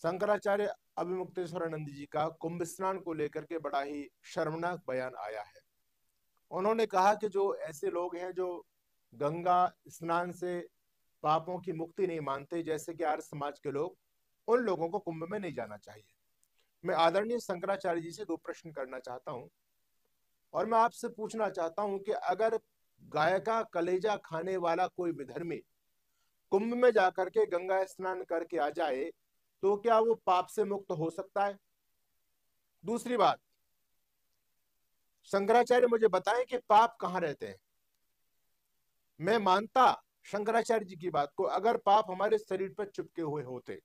शंकराचार्य अभिमुक्तेश्वरानंद जी का कुंभ स्नान को लेकर के बड़ा ही शर्मनाक बयान आया है। उन्होंने कहा कि जो ऐसे लोग हैं जो गंगा स्नान से पापों की मुक्ति नहीं मानते, जैसे कि आर्य समाज के लोग, उन लोगों को कुंभ में नहीं जाना चाहिए। मैं आदरणीय शंकराचार्य जी से दो प्रश्न करना चाहता हूं और मैं आपसे पूछना चाहता हूं कि अगर गाय का कलेजा खाने वाला कोई विधर्मी कुंभ में जाकर के गंगा स्नान करके आ जाए तो क्या वो पाप से मुक्त हो सकता है? दूसरी बात, शंकराचार्य मुझे बताएं कि पाप कहाँ रहते हैं। मैं मानता शंकराचार्य जी की बात को अगर पाप हमारे शरीर पर चिपके हुए होते।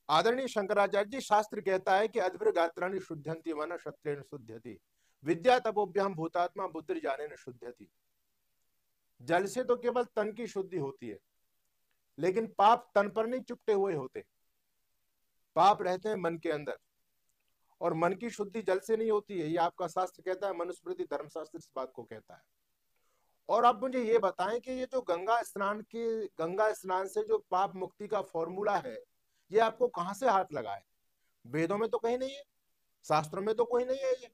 आदरणीय शंकराचार्य जी, शास्त्र कहता है कि अद्भुत गात्राणि शुद्धंति मन क्षत्रेण शुद्धति विद्या तपोभ्याम भूतात्मा बुद्धि जाने न शुद्धति। जल से तो केवल तन की शुद्धि होती है, लेकिन पाप तन पर नहीं चिपटे हुए होते। पाप रहते हैं मन के अंदर, और मन की शुद्धि जल से नहीं होती है। ये आपका शास्त्र कहता है, मनुस्मृति धर्मशास्त्र इस बात को कहता है। और अब मुझे ये बताएं कि ये जो गंगा स्नान से जो पाप मुक्ति का फॉर्मूला है, ये आपको कहां से हाथ लगा है? वेदों में तो कहीं नहीं है, शास्त्रों में तो कोई नहीं है, ये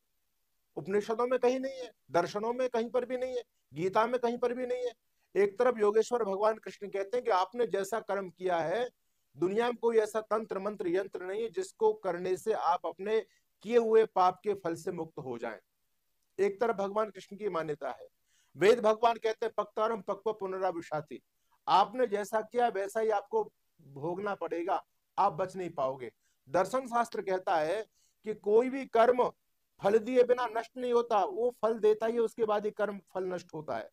उपनिषदों में कहीं नहीं है, दर्शनों में कहीं पर भी नहीं है, गीता में कहीं पर भी नहीं है। एक तरफ योगेश्वर भगवान कृष्ण कहते हैं कि आपने जैसा कर्म किया है, दुनिया में कोई ऐसा तंत्र मंत्र यंत्र नहीं है जिसको करने से आप अपने किए हुए पाप के फल से मुक्त हो जाएं। एक तरफ भगवान कृष्ण की मान्यता है। वेद भगवान कहते हैं पक्तारम पक्व पुनराविशाति, आपने जैसा किया वैसा ही आपको भोगना पड़ेगा, आप बच नहीं पाओगे। दर्शन शास्त्र कहता है कि कोई भी कर्म फल दिए बिना नष्ट नहीं होता, वो फल देता ही उसके बाद ही कर्म फल नष्ट होता है।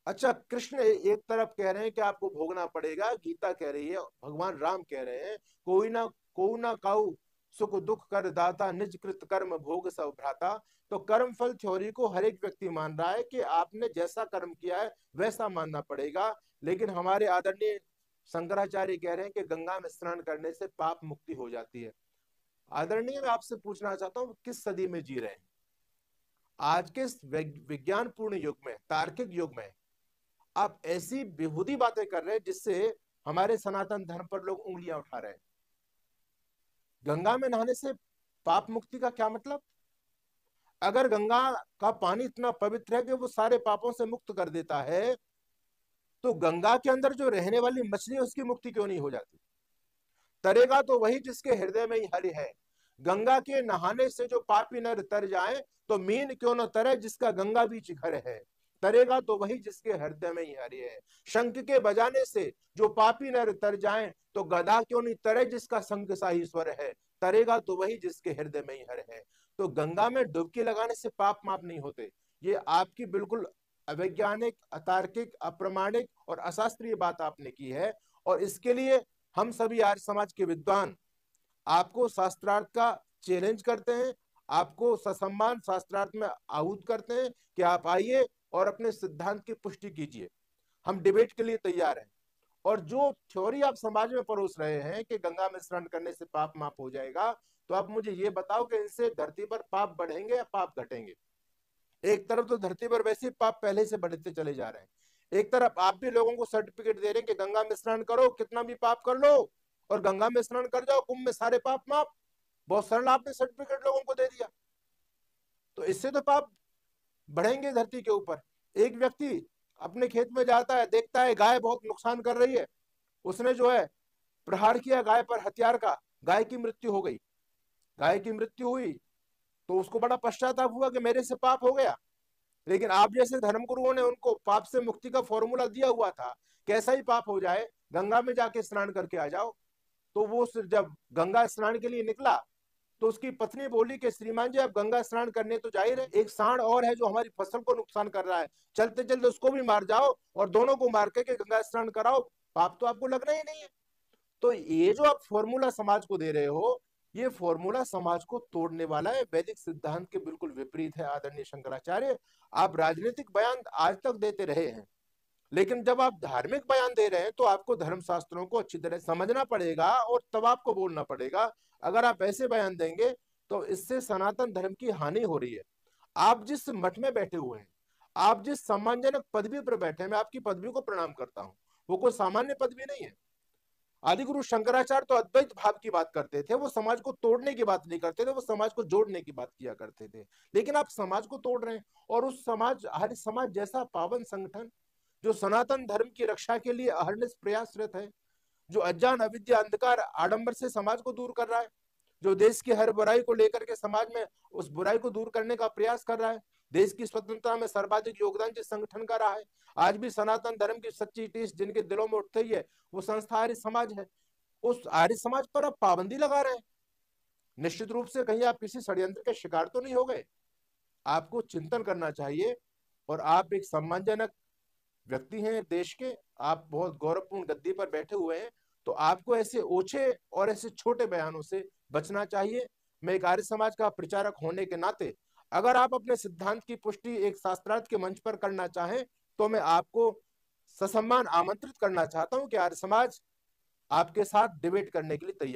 अच्छा, कृष्ण एक तरफ कह रहे हैं कि आपको भोगना पड़ेगा, गीता कह रही है, भगवान राम कह रहे हैं कोई ना काऊ सुख दुख कर दाता निज कृत कर्म भोग सब भ्राता। तो कर्म फल थ्योरी को हर एक व्यक्ति मान रहा है कि आपने जैसा कर्म किया है वैसा मानना पड़ेगा, लेकिन हमारे आदरणीय शंकराचार्य कह रहे हैं कि गंगा में स्नान करने से पाप मुक्ति हो जाती है। आदरणीय, मैं आपसे पूछना चाहता हूँ, किस सदी में जी रहे हैं? आज के विज्ञान पूर्ण युग में, तार्किक युग में आप ऐसी बेहुदी बातें कर रहे हैं जिससे हमारे सनातन धर्म पर लोग उंगलियां उठा रहे हैं। गंगा में नहाने से पाप मुक्ति का क्या मतलब? अगर गंगा का पानी इतना पवित्र है कि वो सारे पापों से मुक्त कर देता है, तो गंगा के अंदर जो रहने वाली मछली है उसकी मुक्ति क्यों नहीं हो जाती? तरेगा तो वही जिसके हृदय में ही हरि है। गंगा के नहाने से जो पापी नर तर जाए, तो मीन क्यों न तरे जिसका गंगा बीच घर है। तरेगा तो वही जिसके हृदय में ही हरि है। शंख के बजाने से जो पापी नर तर जाए, तो गदा क्यों नहीं तरे जिसका शंख शाही स्वर है। तरेगा तो वही जिसके हृदय में ही हर है। तो गंगा में डुबकी लगाने से पाप माप नहीं होते। ये आपकी बिल्कुल अवैज्ञानिक, अतार्किक, अप्रमाणिक और अशास्त्रीय बात आपने की है। और इसके लिए हम सभी आर्य समाज के विद्वान आपको शास्त्रार्थ का चैलेंज करते हैं, आपको ससम्मान शास्त्रार्थ में आहूत करते हैं कि आप आइए और अपने सिद्धांत की पुष्टि कीजिए। हम डिबेट के लिए तैयार हैं। और जो थ्योरी आप समाज में परोस रहे हैं कि गंगा में स्नान करने से पाप माफ हो जाएगा, तो आप मुझे ये बताओ कि इनसे धरती पर पाप बढ़ेंगे या पाप घटेंगे? एक तरफ तो धरती पर वैसे पाप पहले से बढ़ते चले जा रहे हैं, एक तरफ आप भी लोगों को सर्टिफिकेट दे रहे हैं कि गंगा में स्नान करो, कितना भी पाप कर लो और गंगा में स्नान कर जाओ, कुंभ में सारे पाप माफ। बहुत सरल आपने सर्टिफिकेट लोगों को दे दिया। तो इससे तो पाप बढ़ेंगे धरती के ऊपर। एक व्यक्ति अपने खेत में जाता है, देखता है गाय बहुत नुकसान कर रही है, उसने जो है प्रहार किया गाय पर हथियार का, गाय की मृत्यु हो गई। गाय की मृत्यु हुई तो उसको बड़ा पश्चाताप हुआ कि मेरे से पाप हो गया। लेकिन आप जैसे धर्मगुरुओं ने उनको पाप से मुक्ति का फॉर्मूला दिया हुआ था, कैसा ही पाप हो जाए गंगा में जाके स्नान करके आ जाओ। तो वो जब गंगा स्नान के लिए निकला तो उसकी पत्नी बोली कि श्रीमान जी, आप गंगा स्नान करने तो जा ही रहे, एक सांड और है जो हमारी फसल को नुकसान कर रहा है, चलते चलते उसको भी मार जाओ और दोनों को मार के गंगा स्नान कराओ, पाप तो आपको लगना ही नहीं है। तो ये जो आप फॉर्मूला समाज को दे रहे हो, ये फॉर्मूला समाज को तोड़ने वाला है, वैदिक सिद्धांत के बिल्कुल विपरीत है। आदरणीय शंकराचार्य, आप राजनीतिक बयान आज तक देते रहे हैं, लेकिन जब आप धार्मिक बयान दे रहे हैं तो आपको धर्म शास्त्रों को अच्छी तरह समझना पड़ेगा और तब आपको बोलना पड़ेगा। अगर आप ऐसे बयान देंगे तो इससे सनातन धर्म की हानि हो रही है। आप जिस मठ में बैठे हुए हैं, आप जिस सम्मानजनक पदवी पर बैठे हैं, मैं आपकी पदवी को प्रणाम करता हूं, वो कोई सामान्य पदवी नहीं है। आदिगुरु शंकराचार्य तो अद्वैत भाव की बात करते थे, वो समाज को तोड़ने की बात नहीं करते थे, वो समाज को जोड़ने की बात किया करते थे। लेकिन आप समाज को तोड़ रहे हैं, और उस समाज, आर्य समाज जैसा पावन संगठन जो सनातन धर्म की रक्षा के लिए अहरनिश प्रयासरत है, जो अज्ञान अविद्या अंधकार आडंबर से समाज को दूर कर रहा है, जो देश की हर बुराई को लेकर के समाज में उस बुराई को दूर करने का प्रयास कर रहा है, देश की स्वतंत्रता में सर्वाधिक योगदान जिस संगठन का रहा है, आज भी सनातन धर्म की सच्ची टीस जिनके दिलों में उठती है, वो संस्था आर्य समाज है। उस आर्य समाज पर आप पाबंदी लगा रहे हैं। निश्चित रूप से कहीं आप किसी षड्यंत्र के शिकार तो नहीं हो गए? आपको चिंतन करना चाहिए। और आप एक सम्मानजनक व्यक्ति हैं देश के, आप बहुत गौरवपूर्ण गद्दी पर बैठे हुए हैं, तो आपको ऐसे ओछे और ऐसे छोटे बयानों से बचना चाहिए। मैं एक आर्य समाज का प्रचारक होने के नाते, अगर आप अपने सिद्धांत की पुष्टि एक शास्त्रार्थ के मंच पर करना चाहें, तो मैं आपको ससम्मान आमंत्रित करना चाहता हूं कि आर्य समाज आपके साथ डिबेट करने के लिए तैयार